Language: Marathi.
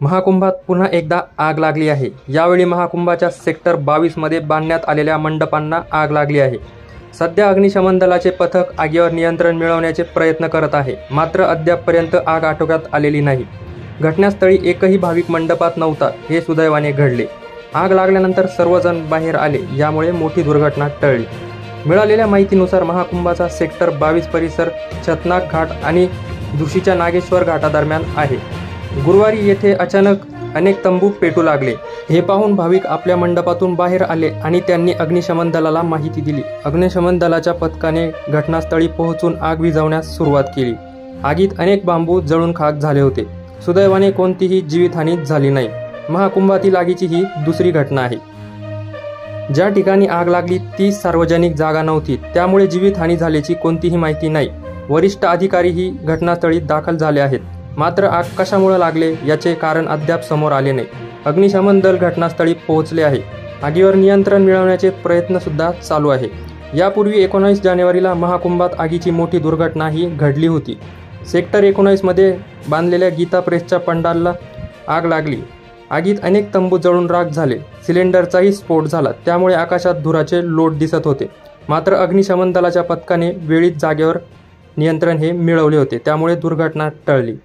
महाकुंभात पुन्हा एकदा आग लागली आहे। यावेळी महाकुंभाच्या सेक्टर 22 मध्ये बांधण्यात आलेल्या मंडपांना आग लागली आहे। सध्या अग्निशमन दलाचे पथक आगीवर नियंत्रण मिळवण्याचे प्रयत्न करत आहे, मात्र अद्यापपर्यंत आग आटोक्यात आलेली नाही। घटनास्थळी एकही भाविक मंडपात नव्हता, हे सुदैवाने घडले। आग लागल्यानंतर सर्वजण बाहेर आले, यामुळे मोठी दुर्घटना टळली। मिळालेल्या माहितीनुसार महाकुंभाचा सेक्टर 22 परिसर छतनाग घाट आणि दुशीच्या नागेश्वर घाटादरम्यान आहे। गुरुवारी येथे अचानक अनेक तंबू पेटू लागले। हे पाहून भाविक आपल्या मंडपातून बाहेर आले आणि त्यांनी अग्निशमन दलाला माहिती दिली। अग्निशमन दलाच्या पथकाने घटनास्थळी पोहोचून आग विझवण्यास सुरुवात केली। आगीत अनेक बांबू जळून खाक झाले होते। सुदैवाने कोणतीही जीवितहानी झाली नाही। महाकुंभातील आगीची ही दुसरी घटना आहे। ज्या ठिकाणी आग लागली ती सार्वजनिक जागा नव्हती, त्यामुळे जीवितहानी झाल्याची कोणतीही माहिती नाही। वरिष्ठ अधिकारीही घटनास्थळी दाखल झाले आहेत, मात्र आग कशामुळे लागले याचे कारण अद्याप समोर आले नाही। अग्निशमन दल घटनास्थळी पोहोचले आहे। आगीवर नियंत्रण मिळवण्याचे प्रयत्न सुद्धा चालू आहे। यापूर्वी 19 जानेवारीला महाकुंभात आगीची मोठी दुर्घटनाही घडली होती। सेक्टर 19 मध्ये बांधलेल्या गीता प्रेसच्या पंडालला आग लागली। आगीत अनेक तंबू जळून राख झाले। सिलेंडरचाही स्फोट झाला, त्यामुळे आकाशात धुराचे लोट दिसत होते। मात्र अग्निशमन दलाच्या पथकाने वेळीच जागेवर नियंत्रण हे मिळवले होते, त्यामुळे दुर्घटना टळली।